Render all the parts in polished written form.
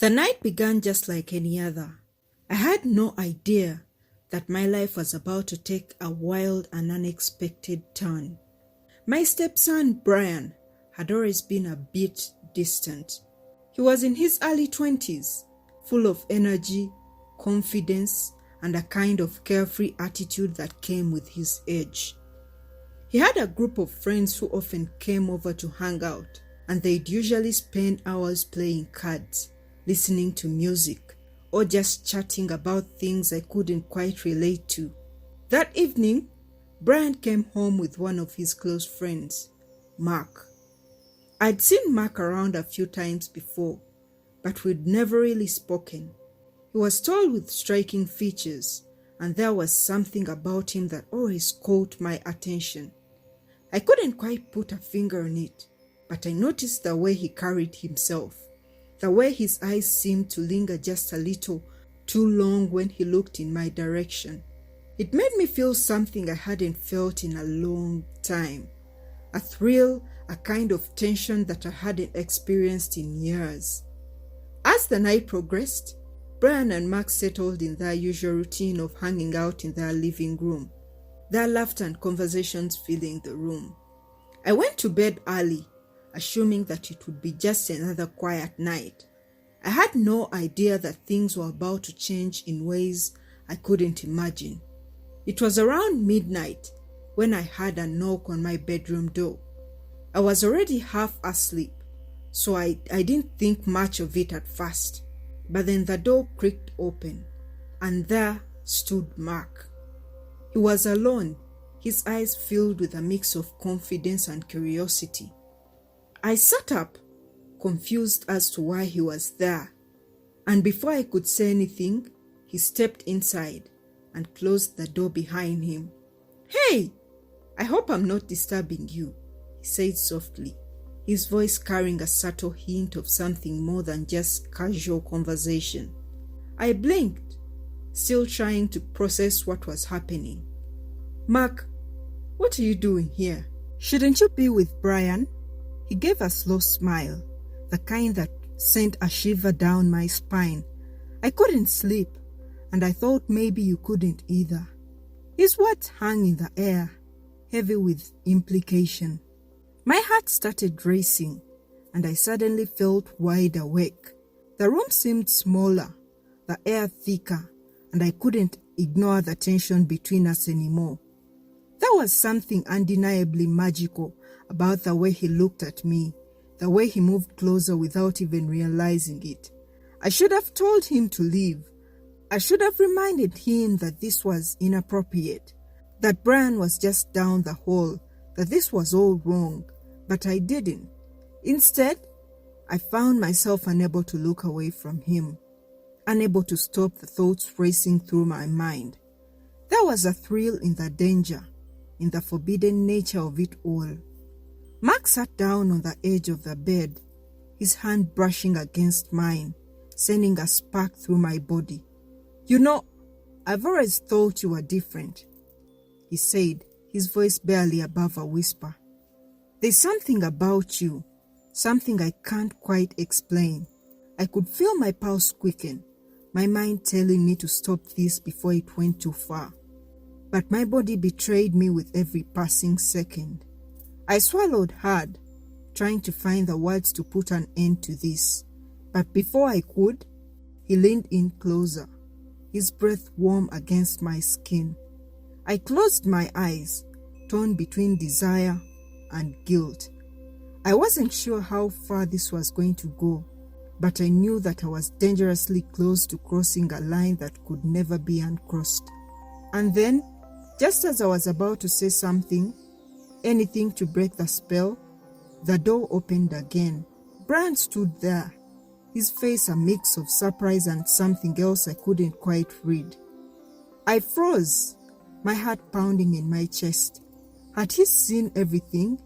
The night began just like any other. I had no idea that my life was about to take a wild and unexpected turn. My stepson, Brian, had always been a bit distant. He was in his early 20s, full of energy, confidence, and a kind of carefree attitude that came with his age. He had a group of friends who often came over to hang out, and they'd usually spend hours playing cards, listening to music, or just chatting about things I couldn't quite relate to. That evening, Brian came home with one of his close friends, Mark. I'd seen Mark around a few times before, but we'd never really spoken. He was tall with striking features, and there was something about him that always caught my attention. I couldn't quite put a finger on it, but I noticed the way he carried himself, the way his eyes seemed to linger just a little too long when he looked in my direction. It made me feel something I hadn't felt in a long time, a thrill, a kind of tension that I hadn't experienced in years. As the night progressed, Brian and Mark settled in their usual routine of hanging out in their living room, their laughter and conversations filling the room. I went to bed early, assuming that it would be just another quiet night. I had no idea that things were about to change in ways I couldn't imagine. It was around midnight when I heard a knock on my bedroom door. I was already half asleep, so I didn't think much of it at first. But then the door creaked open, and there stood Mark. He was alone, his eyes filled with a mix of confidence and curiosity. I sat up, confused as to why he was there, and before I could say anything, he stepped inside and closed the door behind him. "Hey, I hope I'm not disturbing you," he said softly, his voice carrying a subtle hint of something more than just casual conversation. I blinked, still trying to process what was happening. "Mark, what are you doing here? Shouldn't you be with Brian?" He gave a slow smile, the kind that sent a shiver down my spine. I couldn't sleep, and I thought maybe you couldn't either. His words hung in the air, heavy with implication. My heart started racing, and I suddenly felt wide awake. The room seemed smaller, the air thicker, and I couldn't ignore the tension between us anymore. There was something undeniably magical about the way he looked at me, the way he moved closer without even realizing it. I should have told him to leave. I should have reminded him that this was inappropriate, that Brian was just down the hall, that this was all wrong, but I didn't. Instead, I found myself unable to look away from him, unable to stop the thoughts racing through my mind. There was a thrill in the danger, in the forbidden nature of it all. Mark sat down on the edge of the bed, his hand brushing against mine, sending a spark through my body. "You know, I've always thought you were different," he said, his voice barely above a whisper. "There's something about you, something I can't quite explain." I could feel my pulse quicken, my mind telling me to stop this before it went too far. But my body betrayed me with every passing second. I swallowed hard, trying to find the words to put an end to this. But before I could, he leaned in closer, his breath warm against my skin. I closed my eyes, torn between desire and guilt. I wasn't sure how far this was going to go, but I knew that I was dangerously close to crossing a line that could never be uncrossed. And then, just as I was about to say something, anything to break the spell, the door opened again. Brian stood there, his face a mix of surprise and something else I couldn't quite read. I froze, my heart pounding in my chest. Had he seen everything?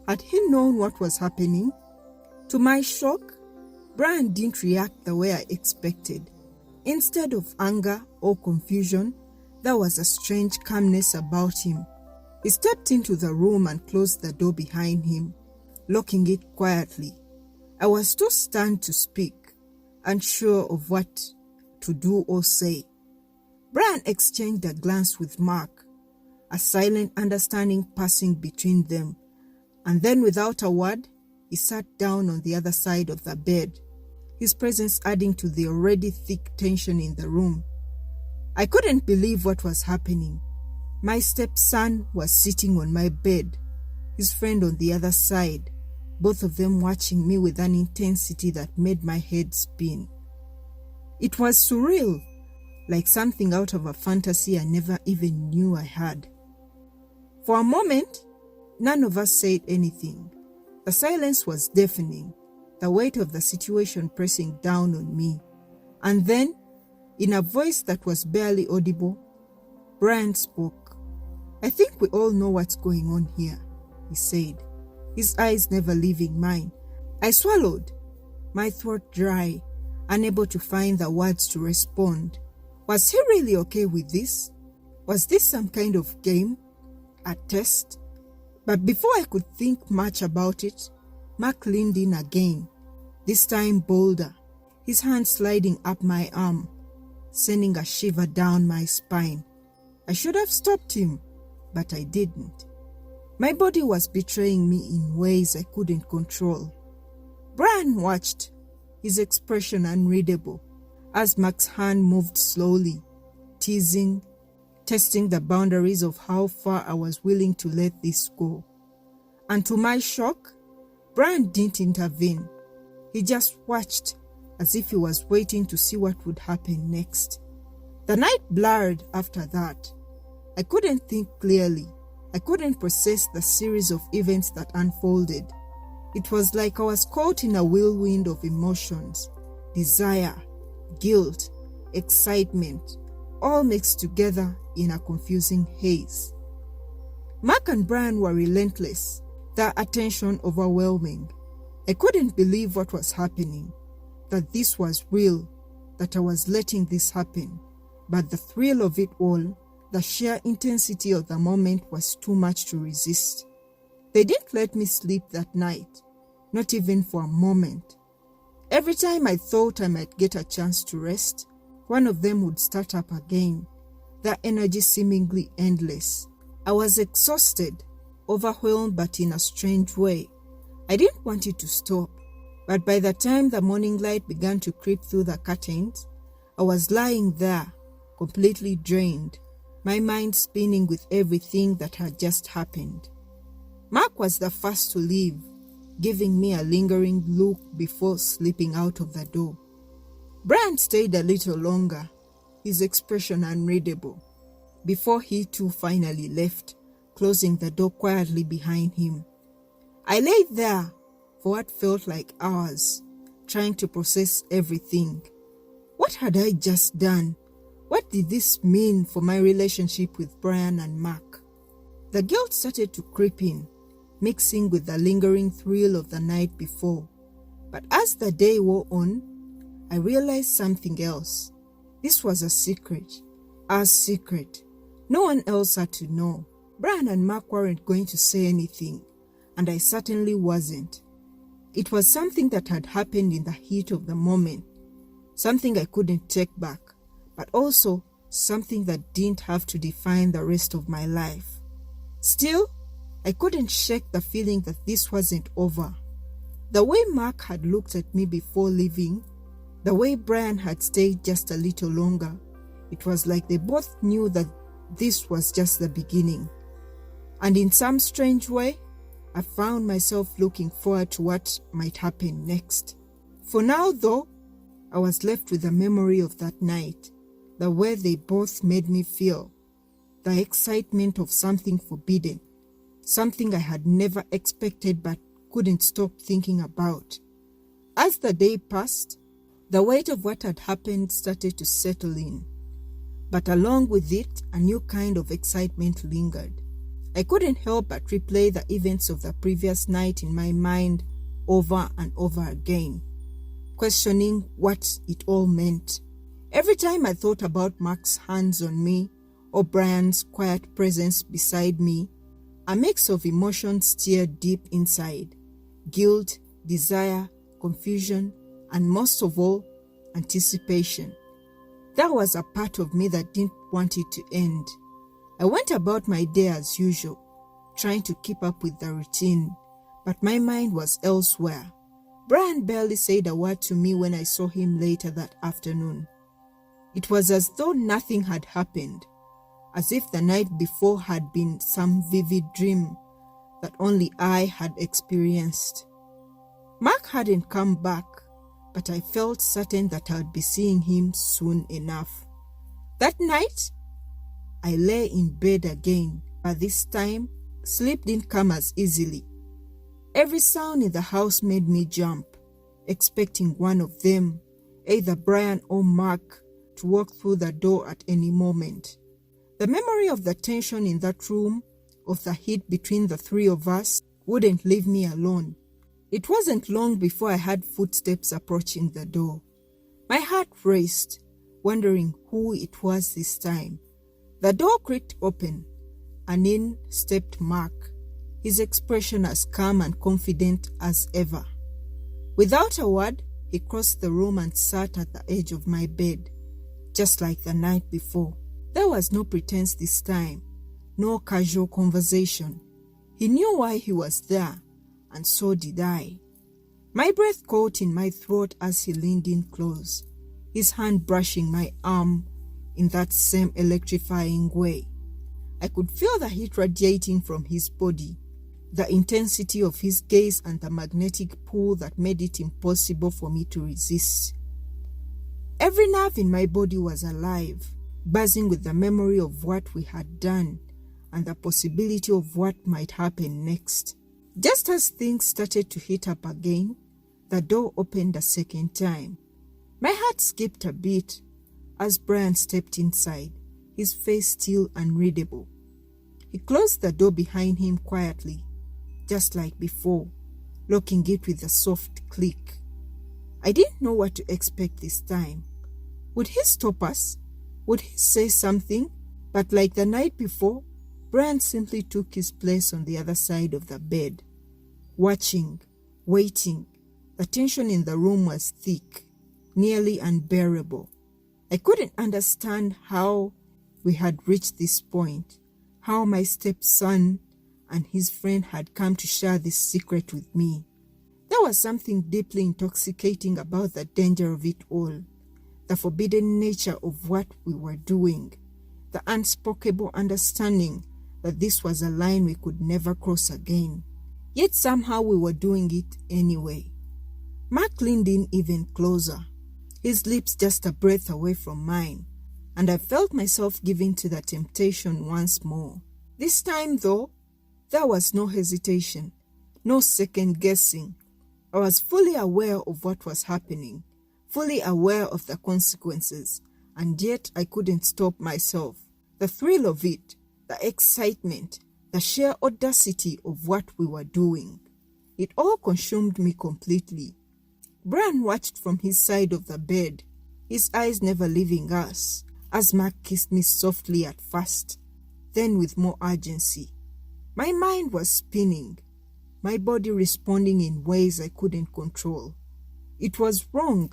Had he known what was happening? To my shock, Brian didn't react the way I expected. Instead of anger or confusion, there was a strange calmness about him. He stepped into the room and closed the door behind him, locking it quietly. I was too stunned to speak. unsure of what to do or say. Brian exchanged a glance with Mark, a silent understanding passing between them, and then without a word, he sat down on the other side of the bed, his presence adding to the already thick tension in the room. I couldn't believe what was happening. My stepson was sitting on my bed, his friend on the other side, both of them watching me with an intensity that made my head spin. It was surreal, like something out of a fantasy I never even knew I had. For a moment, none of us said anything. The silence was deafening, the weight of the situation pressing down on me. And then, in a voice that was barely audible, Brian spoke. "I think we all know what's going on here," he said, his eyes never leaving mine. I swallowed, my throat dry, unable to find the words to respond. Was he really okay with this? Was this some kind of game? A test? But before I could think much about it, Mark leaned in again, this time bolder, his hand sliding up my arm, sending a shiver down my spine. I should have stopped him, but I didn't. My body was betraying me in ways I couldn't control. Brian watched, his expression unreadable, as Mark's hand moved slowly, teasing, testing the boundaries of how far I was willing to let this go. And to my shock, Brian didn't intervene. He just watched, as if he was waiting to see what would happen next. The night blurred after that. I couldn't think clearly. I couldn't process the series of events that unfolded. It was like I was caught in a whirlwind of emotions, desire, guilt, excitement, all mixed together in a confusing haze. Mark and Brian were relentless, their attention overwhelming. I couldn't believe what was happening, that this was real, that I was letting this happen. But the thrill of it all, the sheer intensity of the moment was too much to resist. They didn't let me sleep that night, not even for a moment. Every time I thought I might get a chance to rest, one of them would start up again, their energy seemingly endless. I was exhausted, overwhelmed, but in a strange way. I didn't want it to stop, but by the time the morning light began to creep through the curtains, I was lying there, completely drained, my mind spinning with everything that had just happened. Mark was the first to leave, giving me a lingering look before slipping out of the door. Brian stayed a little longer, his expression unreadable, before he too finally left, closing the door quietly behind him. I lay there for what felt like hours, trying to process everything. What had I just done? What did this mean for my relationship with Brian and Mark? The guilt started to creep in, mixing with the lingering thrill of the night before. But as the day wore on, I realized something else. This was a secret, our secret. No one else had to know. Brian and Mark weren't going to say anything, and I certainly wasn't. It was something that had happened in the heat of the moment, something I couldn't take back, but also something that didn't have to define the rest of my life. Still, I couldn't shake the feeling that this wasn't over. The way Mark had looked at me before leaving, the way Brian had stayed just a little longer, it was like they both knew that this was just the beginning. And in some strange way, I found myself looking forward to what might happen next. For now, though, I was left with the memory of that night, the way they both made me feel, the excitement of something forbidden, something I had never expected but couldn't stop thinking about. As the day passed, the weight of what had happened started to settle in, but along with it, a new kind of excitement lingered. I couldn't help but replay the events of the previous night in my mind over and over again, questioning what it all meant. Every time I thought about Mark's hands on me or Brian's quiet presence beside me, a mix of emotions stirred deep inside. Guilt, desire, confusion, and most of all, anticipation. That was a part of me that didn't want it to end. I went about my day as usual, trying to keep up with the routine, but my mind was elsewhere. Brian barely said a word to me when I saw him later that afternoon. It was as though nothing had happened, as if the night before had been some vivid dream that only I had experienced. Mark hadn't come back, but I felt certain that I'd be seeing him soon enough. That night, I lay in bed again, but this time, sleep didn't come as easily. Every sound in the house made me jump, expecting one of them, either Brian or Mark, to walk through the door at any moment. The memory of the tension in that room, of the heat between the three of us, wouldn't leave me alone. It wasn't long before I heard footsteps approaching the door. My heart raced, wondering who it was this time. The door creaked open, and in stepped Mark, his expression as calm and confident as ever. Without a word, he crossed the room and sat at the edge of my bed, just like the night before. There was no pretense this time, no casual conversation. He knew why he was there, and so did I. My breath caught in my throat as he leaned in close, his hand brushing my arm in that same electrifying way. I could feel the heat radiating from his body, the intensity of his gaze and the magnetic pull that made it impossible for me to resist. Every nerve in my body was alive, buzzing with the memory of what we had done and the possibility of what might happen next. Just as things started to heat up again, the door opened a second time. My heart skipped a beat as Brian stepped inside, his face still unreadable. He closed the door behind him quietly, just like before, locking it with a soft click. I didn't know what to expect this time. Would he stop us? Would he say something? But like the night before, Brian simply took his place on the other side of the bed, watching, waiting. The tension in the room was thick, nearly unbearable. I couldn't understand how we had reached this point, how my stepson and his friend had come to share this secret with me. There was something deeply intoxicating about the danger of it all, the forbidden nature of what we were doing, the unspeakable understanding that this was a line we could never cross again. Yet somehow we were doing it anyway. Mark leaned in even closer, his lips just a breath away from mine, and I felt myself giving to the temptation once more. This time, though, there was no hesitation, no second guessing. I was fully aware of what was happening, fully aware of the consequences, and yet I couldn't stop myself. The thrill of it, the excitement, the sheer audacity of what we were doing. It all consumed me completely. Brian watched from his side of the bed, his eyes never leaving us, as Mark kissed me softly at first, then with more urgency. My mind was spinning, my body responding in ways I couldn't control. It was wrong.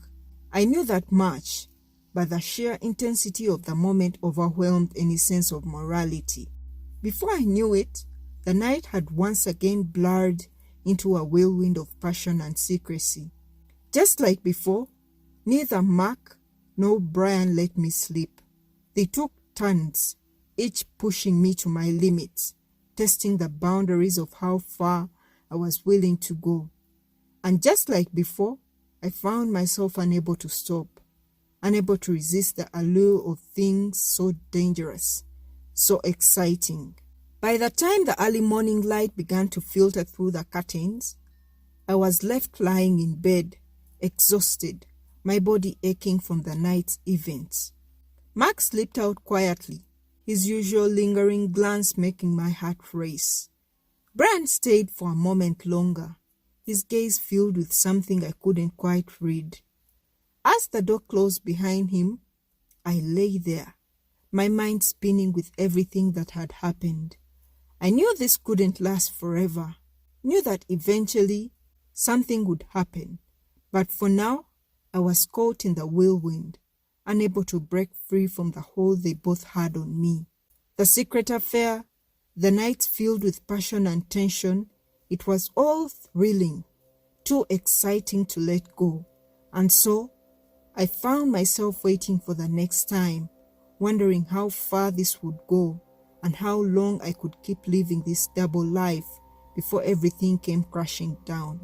I knew that much, but the sheer intensity of the moment overwhelmed any sense of morality. Before I knew it, the night had once again blurred into a whirlwind of passion and secrecy. Just like before, neither Mark nor Brian let me sleep. They took turns, each pushing me to my limits, testing the boundaries of how far I was willing to go. And just like before, I found myself unable to stop, unable to resist the allure of things so dangerous, so exciting. By the time the early morning light began to filter through the curtains, I was left lying in bed, exhausted, my body aching from the night's events. Mark slipped out quietly, his usual lingering glance making my heart race. Brian stayed for a moment longer, his gaze filled with something I couldn't quite read. As the door closed behind him, I lay there, my mind spinning with everything that had happened. I knew this couldn't last forever, knew that eventually something would happen, but for now, I was caught in the whirlwind, unable to break free from the hold they both had on me. The secret affair, the night filled with passion and tension, it was all thrilling, too exciting to let go. And so, I found myself waiting for the next time, wondering how far this would go and how long I could keep living this double life before everything came crashing down.